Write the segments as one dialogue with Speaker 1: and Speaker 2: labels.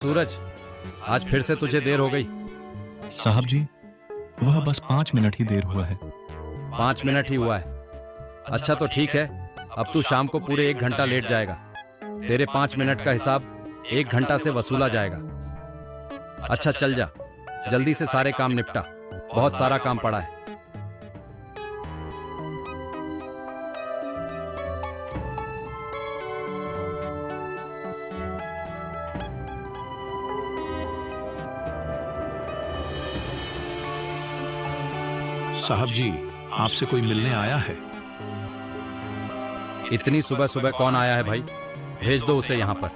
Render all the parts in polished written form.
Speaker 1: सूरज, आज फिर से तुझे देर हो गई।
Speaker 2: साहब जी, वह बस 5 मिनट ही देर हुआ है।
Speaker 1: 5 मिनट ही हुआ है? अच्छा तो ठीक है, अब तू शाम को पूरे 1 घंटा लेट जाएगा। तेरे 5 मिनट का हिसाब 1 घंटा से वसूला जाएगा। अच्छा चल जा, जल्दी से सारे काम निपटा, बहुत सारा काम पड़ा है।
Speaker 3: साहब जी, आपसे कोई मिलने आया है?
Speaker 1: इतनी सुबह सुबह कौन आया है भाई? भेज दो उसे यहाँ पर।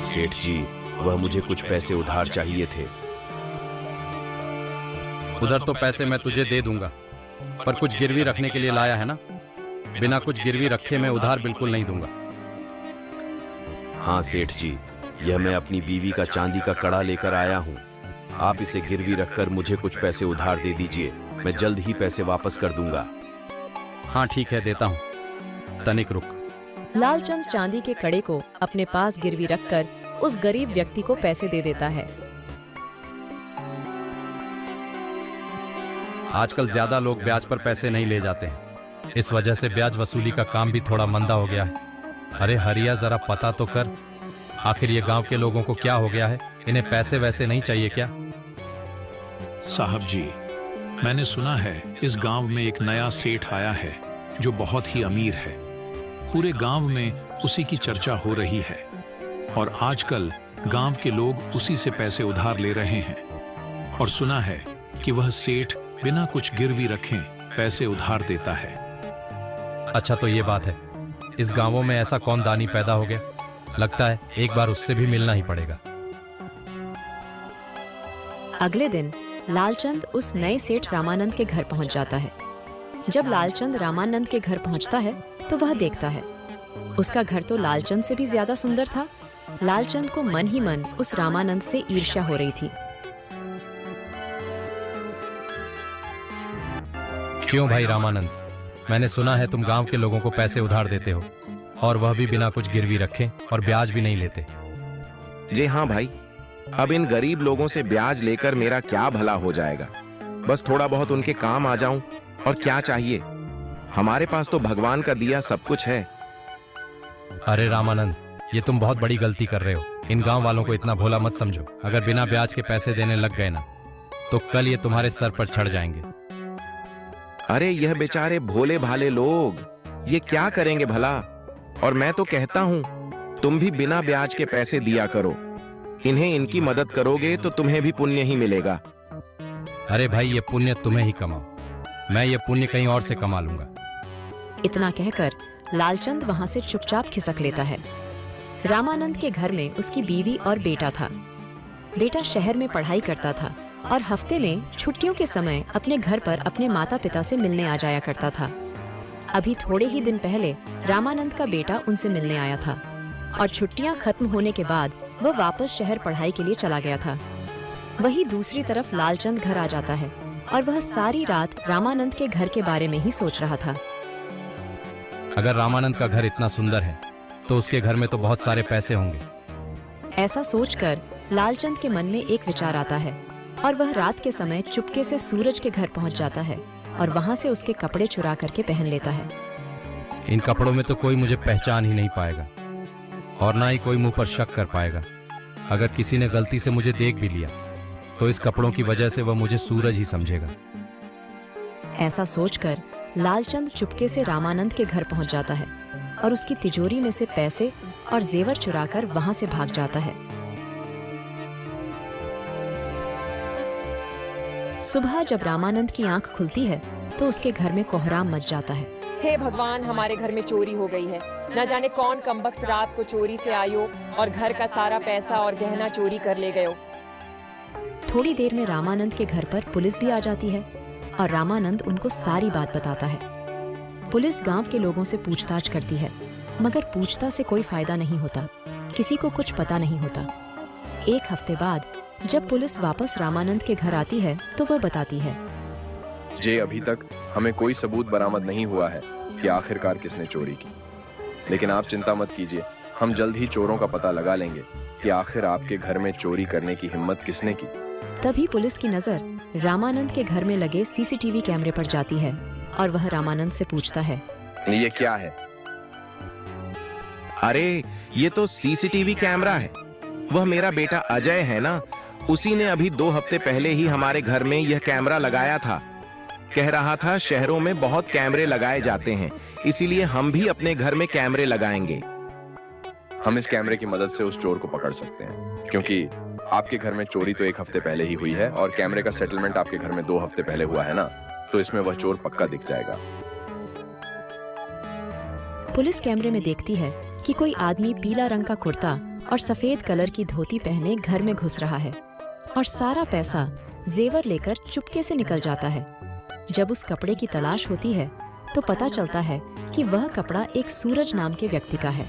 Speaker 4: सेठ जी, वह मुझे कुछ पैसे उधार चाहिए थे।
Speaker 1: उधर तो पैसे मैं तुझे दे दूंगा, पर कुछ गिरवी रखने के लिए लाया है ना? बिना कुछ गिरवी रखे मैं उधार बिल्कुल नहीं दूंगा।
Speaker 4: हाँ सेठ जी, यह मैं अपनी बीवी का चांदी का कड़ा लेकर आया हूँ। आप इसे गिरवी रखकर मुझे कुछ पैसे उधार दे दीजिए, मैं जल्द ही पैसे वापस कर दूंगा।
Speaker 1: हाँ ठीक है, देता हूँ, तनिक रुक।
Speaker 5: लालचंद चांदी के कड़े को अपने पास गिरवी रखकर उस गरीब व्यक्ति को पैसे दे देता है।
Speaker 1: आजकल ज्यादा लोग ब्याज पर पैसे नहीं ले जाते हैं, इस वजह से ब्याज वसूली का काम भी थोड़ा मंदा हो गया है। अरे हरिया, जरा पता तो कर, आखिर ये गांव के लोगों को क्या हो गया है? इन्हें पैसे वैसे नहीं चाहिए क्या?
Speaker 3: साहब जी, मैंने सुना है इस गांव में एक नया सेठ आया है जो बहुत ही अमीर है। पूरे गांव में उसी की चर्चा हो रही है और आजकल गांव के लोग उसी से पैसे उधार ले रहे हैं। और सुना है कि वह सेठ बिना कुछ गिरवी रखे पैसे उधार देता है।
Speaker 1: अच्छा तो ये बात है, इस गांवों में ऐसा कौन दानी पैदा हो गया? लगता है एक बार उससे भी मिलना ही पड़ेगा।
Speaker 5: अगले दिन लालचंद उस नए सेठ रामानंद के घर पहुंच जाता है। जब लालचंद रामानंद के घर पहुंचता है तो वह देखता है उसका घर तो लालचंद से भी ज्यादा सुंदर था। लालचंद को मन ही मन उस रामानंद से ईर्ष्या हो रही थी।
Speaker 1: क्यों भाई रामानंद, मैंने सुना है तुम गांव के लोगों को पैसे उधार देते हो, और वह भी बिना कुछ गिरवी रखे, और ब्याज भी नहीं लेते।
Speaker 6: जी हाँ भाई, अब इन गरीब लोगों से ब्याज लेकर मेरा क्या भला हो जाएगा? बस थोड़ा बहुत उनके काम आ जाऊं, और क्या चाहिए? हमारे पास तो भगवान का दिया सब कुछ है।
Speaker 1: अरे रामानंद, ये तुम बहुत बड़ी गलती कर रहे हो। इन गांव वालों को इतना भोला मत समझो। अगर बिना ब्याज के पैसे देने लग गए ना, तो कल ये तुम्हारे सर पर चढ़ जाएंगे।
Speaker 6: अरे यह बेचारे भोले भाले लोग ये क्या करेंगे भला? और मैं तो कहता हूँ तुम भी बिना ब्याज के पैसे दिया करो। इन्हें इनकी मदद करोगे तो तुम्हें भी पुण्य ही मिलेगा।
Speaker 1: अरे भाई, ये पुण्य तुम्हें ही कमाओ, मैं ये पुण्य कहीं और से कमा लूंगा।
Speaker 5: इतना कहकर लालचंद वहां से चुपचाप खिसक लेता है। रामानंद के घर में उसकी बीवी और बेटा था। बेटा शहर में पढ़ाई करता था और हफ्ते में छुट्टियों के समय अपने घर पर अपने माता पिता से मिलने आ जाया करता था। अभी थोड़े ही दिन पहले रामानंद का बेटा उनसे मिलने आया था और छुट्टियां खत्म होने के बाद वह वापस शहर पढ़ाई के लिए चला गया था। वहीं दूसरी तरफ लालचंद घर आ जाता है और वह सारी रात रामानंद के घर के बारे में ही सोच रहा था।
Speaker 1: अगर रामानंद का घर इतना सुंदर है तो उसके घर में तो बहुत सारे पैसे होंगे।
Speaker 5: ऐसा सोचकर लालचंद के मन में एक विचार आता है और वह रात के समय चुपके से सूरज के घर पहुंच जाता है और वहां से उसके कपड़े चुरा करके पहन लेता है।
Speaker 1: इन कपड़ों में तो कोई मुझे पहचान ही नहीं पाएगा और ना ही कोई मुंह पर शक कर पाएगा। अगर किसी ने गलती से मुझे देख भी लिया तो इस कपड़ों की वजह से वह मुझे सूरज ही समझेगा।
Speaker 5: ऐसा सोचकर लालचंद चुपके से रामानंद के घर पहुंच जाता है और उसकी तिजोरी में से पैसे और जेवर चुराकर वहां से भाग जाता है। सुबह जब रामानंद की आंख खुलती है तो उसके घर में कोहराम मच जाता है।
Speaker 7: हे भगवान, हमारे घर में चोरी हो गई है। न जाने कौन कमबख्त रात को चोरी से आयो और घर का सारा पैसा और गहना चोरी कर ले गयो।
Speaker 5: थोड़ी देर में रामानंद के घर पर पुलिस भी आ जाती है और रामानंद उनको सारी बात बताता है। पुलिस गांव के लोगों से पूछताछ करती है, मगर पूछता से कोई फायदा नहीं होता। किसी को कुछ पता नहीं होता। एक हफ्ते बाद जब पुलिस वापस रामानंद के घर आती है तो वह बताती है,
Speaker 8: जे अभी तक हमें कोई सबूत बरामद नहीं हुआ है कि आखिरकार किसने चोरी की। लेकिन आप चिंता मत कीजिए, हम जल्द ही चोरों का पता लगा लेंगे कि आखिर आपके घर में चोरी करने की हिम्मत किसने की।
Speaker 5: तभी पुलिस की नजर रामानंद के घर में लगे सीसीटीवी कैमरे पर जाती है और वह रामानंद से पूछता है,
Speaker 8: ये क्या है?
Speaker 6: अरे ये तो सीसीटीवी कैमरा है। वह मेरा बेटा अजय है ना, उसी ने अभी 2 हफ्ते पहले ही हमारे घर में यह कैमरा लगाया था। कह रहा था शहरों में बहुत कैमरे लगाए जाते हैं, इसीलिए हम भी अपने घर में कैमरे लगाएंगे।
Speaker 8: हम इस कैमरे की मदद से उस चोर को पकड़ सकते हैं, क्योंकि आपके घर में चोरी तो 1 हफ्ते पहले ही हुई है और कैमरे का सेटलमेंट आपके घर में 2 हफ्ते पहले हुआ है ना, तो इसमें वह चोर पक्का दिख जाएगा।
Speaker 5: पुलिस कैमरे में देखती है कि कोई आदमी पीला रंग का कुर्ता और सफेद कलर की धोती पहने घर में घुस रहा है और सारा पैसा जेवर लेकर चुपके से निकल जाता है। जब उस कपड़े की तलाश होती है तो पता चलता है कि वह कपड़ा एक सूरज नाम के व्यक्ति का है।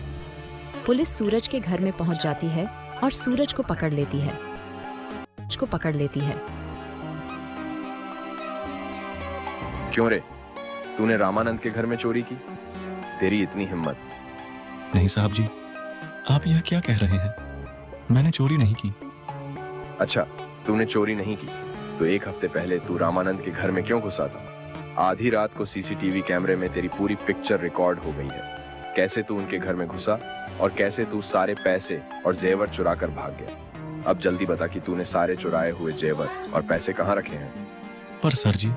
Speaker 5: पुलिस सूरज के घर में पहुंच जाती है और सूरज को पकड़ लेती है।
Speaker 8: क्यों रे, तूने रामानंद के घर में चोरी की? तेरी इतनी हिम्मत?
Speaker 2: नहीं साहब जी, आप यह क्या कह रहे हैं? मैंने चोरी नहीं की।
Speaker 8: अच्छा, तूने चोरी नहीं की तो 1 हफ्ते पहले तू रामानंद के घर में क्यों घुसा था? आधी रात को सीसीटीवी कैमरे में तेरी पूरी पिक्चर रिकॉर्ड हो गई है, कैसे तू उनके घर में घुसा और कैसे तू सारे पैसे और जेवर चुरा कर भाग गया। अब जल्दी बता कि तूने सारे चुराए हुए जेवर और पैसे कहाँ रखे हैं?
Speaker 2: पर सर जी,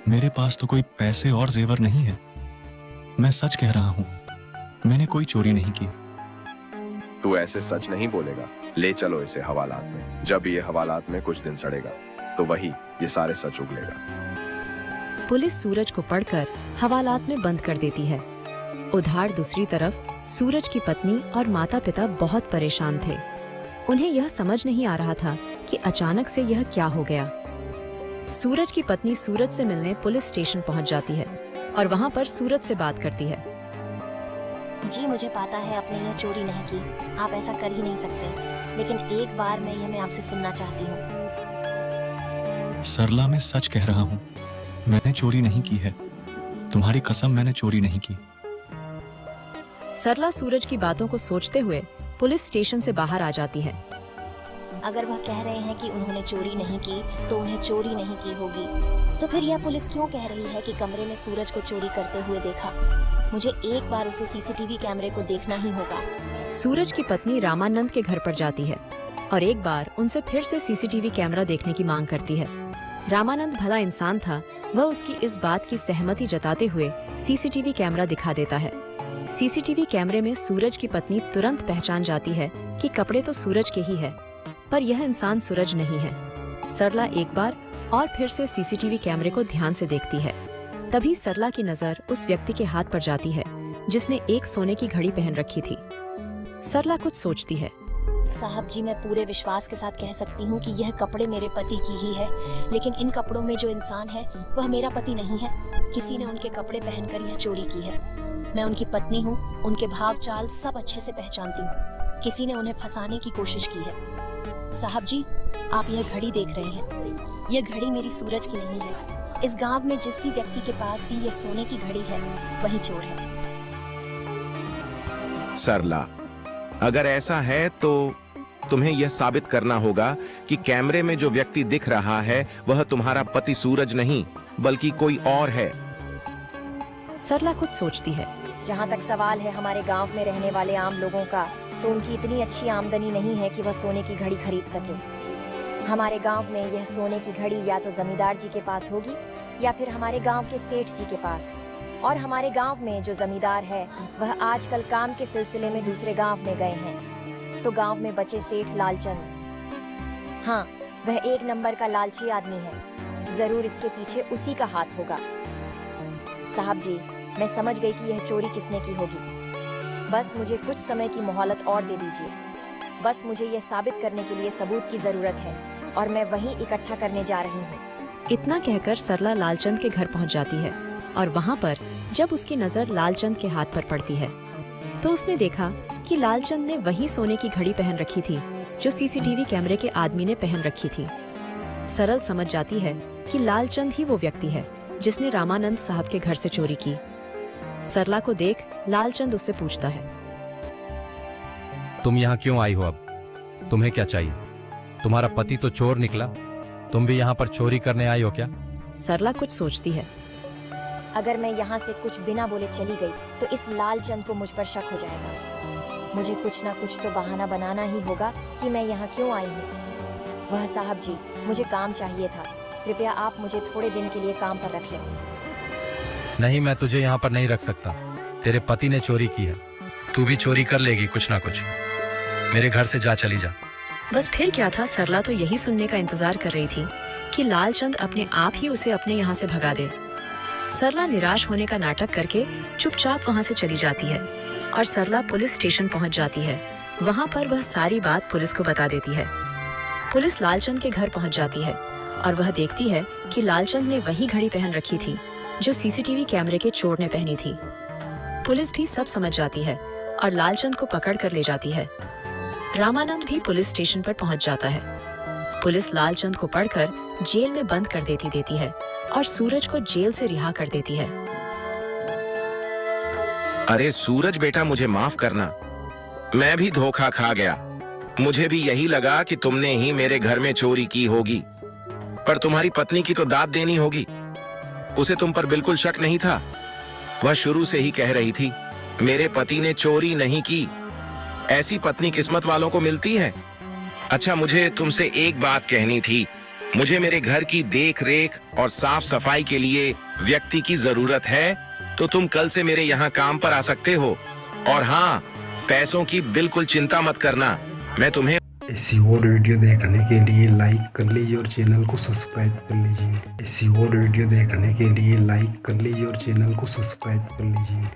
Speaker 2: मेरे पास तो कोई पैसे और जेवर नहीं है। मैं सच कह रहा हूँ, मैंने कोई चोरी नहीं की।
Speaker 8: तू ऐसे सच नहीं बोलेगा। ले चलो इसे हवालात में। जब ये हवालात में कुछ दिन सड़ेगा तो वही ये सारे सच उगलेगा।
Speaker 5: पुलिस सूरज को पकड़कर हवालात में बंद कर देती है। उधर दूसरी तरफ सूरज की पत्नी और माता पिता बहुत परेशान थे। उन्हें यह समझ नहीं आ रहा था कि अचानक से यह क्या हो गया। सूरज की पत्नी सूरज से मिलने पुलिस स्टेशन पहुंच जाती है और वहां पर सूरज से बात करती है।
Speaker 9: जी मुझे पता है आपने यह चोरी नहीं की, आप ऐसा कर ही नहीं सकते, लेकिन एक बार मैं आपसे सुनना चाहती हूँ।
Speaker 2: सरला, मैं सच कह रहा हूँ, मैंने चोरी नहीं की है। तुम्हारी कसम, मैंने चोरी नहीं की।
Speaker 5: सरला सूरज की बातों को सोचते हुए पुलिस स्टेशन से बाहर आ जाती है।
Speaker 9: अगर वह कह रहे हैं कि उन्होंने चोरी नहीं की तो उन्हें चोरी नहीं की होगी, तो फिर यह पुलिस क्यों कह रही है कि कमरे में सूरज को चोरी करते हुए देखा? मुझे एक बार उसे सीसीटीवी कैमरे को देखना ही होगा।
Speaker 5: सूरज की पत्नी रामानंद के घर पर जाती है और एक बार उनसे फिर से सीसीटीवी कैमरा देखने की मांग करती है। रामानंद भला इंसान था, वह उसकी इस बात की सहमति जताते हुए सीसीटीवी कैमरा दिखा देता है। सीसीटीवी कैमरे में सूरज की पत्नी तुरंत पहचान जाती है कि कपड़े तो सूरज के ही है, पर यह इंसान सूरज नहीं है। सरला एक बार और फिर से सीसीटीवी कैमरे को ध्यान से देखती है। तभी सरला की नजर उस व्यक्ति के हाथ पर जाती है जिसने एक सोने की घड़ी पहन रखी थी। सरला कुछ सोचती है।
Speaker 9: साहब जी, मैं पूरे विश्वास के साथ कह सकती हूँ कि यह कपड़े मेरे पति की ही है, लेकिन इन कपड़ों में जो इंसान है वह मेरा पति नहीं है। किसी ने उनके कपड़े पहनकर यह चोरी की है। मैं उनकी पत्नी हूँ, उनके भाव चाल सब अच्छे से पहचानती हूँ। किसी ने उन्हें फंसाने की कोशिश की है। साहब जी, आप यह घड़ी देख रहे हैं, यह घड़ी मेरी सूरज की नहीं है। इस गांव में जिस भी व्यक्ति के पास भी यह सोने की घड़ी है वही चोर है।
Speaker 6: सरला, अगर ऐसा है तो तुम्हें यह साबित करना होगा कि कैमरे में जो व्यक्ति दिख रहा है वह तुम्हारा पति सूरज नहीं बल्कि कोई और है।
Speaker 5: सरला कुछ सोचती है।
Speaker 7: जहाँ तक सवाल है हमारे गांव में रहने वाले आम लोगों का, तो उनकी इतनी अच्छी आमदनी नहीं है कि वह सोने की घड़ी खरीद सके। हमारे गांव में यह सोने की घड़ी या तो जमींदार जी के पास होगी या फिर हमारे गांव के सेठ जी के पास। और हमारे गांव में जो जमींदार है वह आजकल काम के सिलसिले में दूसरे गांव में गए हैं। तो गांव में बचे सेठ लालचंद, हाँ वह 1 नंबर का लालची आदमी है। जरूर इसके पीछे उसी का हाथ होगा। साहब जी, मैं समझ गई कि यह चोरी किसने की होगी। बस मुझे कुछ समय की मोहलत और दे दीजिए। बस मुझे यह साबित करने के लिए सबूत की जरूरत है और मैं वही इकट्ठा करने जा रही हूँ।
Speaker 5: इतना कहकर सरला लालचंद के घर पहुंच जाती है और वहां पर जब उसकी नजर लालचंद के हाथ पर पड़ती है तो उसने देखा कि लालचंद ने वही सोने की घड़ी पहन रखी थी जो सीसीटीवी कैमरे के आदमी ने पहन रखी थी। सरल समझ जाती है कि लालचंद ही वो व्यक्ति है जिसने रामानंद साहब के घर से चोरी की। सरला को देख लालचंद उससे पूछता है,
Speaker 1: तुम यहाँ क्यों आई हो? अब तुम्हें क्या चाहिए? तुम्हारा पति तो चोर निकला, तुम भी यहाँ पर चोरी करने आई हो क्या?
Speaker 5: सरला कुछ सोचती है।
Speaker 7: अगर मैं यहाँ से कुछ बिना बोले चली गई तो इस लालचंद को मुझ पर शक हो जाएगा। मुझे कुछ ना कुछ तो बहाना बनाना ही होगा कि मैं यहाँ क्यों आई हूँ। वह साहब जी, मुझे काम चाहिए था, कृपया आप मुझे थोड़े दिन के लिए काम पर रख लें।
Speaker 1: नहीं, मैं तुझे यहाँ पर नहीं रख सकता। तेरे पति ने चोरी की है, तू भी चोरी कर लेगी कुछ ना कुछ। मेरे घर से जा, चली जा।
Speaker 5: बस फिर क्या था, सरला तो यही सुनने का इंतजार कर रही थी कि लालचंद अपने आप ही उसे अपने यहाँ से भगा दे। सरला निराश होने का नाटक करके चुपचाप वहाँ से चली जाती है और सरला पुलिस स्टेशन पहुँच जाती है। वहाँ पर वह सारी बात पुलिस को बता देती है। पुलिस लालचंद के घर पहुँच जाती है और वह देखती है कि लालचंद ने वही घड़ी पहन रखी थी जो सीसीटीवी कैमरे के चोर ने पहनी थी। पुलिस भी सब समझ जाती है और लालचंद को पकड़ कर ले जाती है। रामानंद भी पुलिस स्टेशन पर पहुंच जाता है। पुलिस लालचंद को पकड़कर जेल में बंद कर देती है और सूरज को जेल से रिहा कर देती है।
Speaker 6: अरे सूरज बेटा, मुझे माफ करना, मैं भी धोखा खा गया। मुझे भी यही लगा कि तुमने ही मेरे घर में चोरी की होगी, पर तुम्हारी पत्नी की तो दाद देनी होगी। उसे तुम पर बिल्कुल शक नहीं था। वह शुरू से ही कह रही थी मेरे पति ने चोरी नहीं की। ऐसी पत्नी किस्मत वालों को मिलती है। अच्छा, मुझे तुमसे एक बात कहनी थी। मुझे मेरे घर की देख रेख और साफ सफाई के लिए व्यक्ति की जरूरत है, तो तुम कल से मेरे यहाँ काम पर आ सकते हो। और हाँ, पैसों की बिल्कुल चिंता मत करना, मैं तुम्हें।
Speaker 10: ऐसी और वीडियो देखने के लिए लाइक कर लीजिए और चैनल को सब्सक्राइब कर लीजिए। ऐसी और वीडियो देखने के लिए लाइक कर लीजिए और चैनल को सब्सक्राइब कर लीजिए।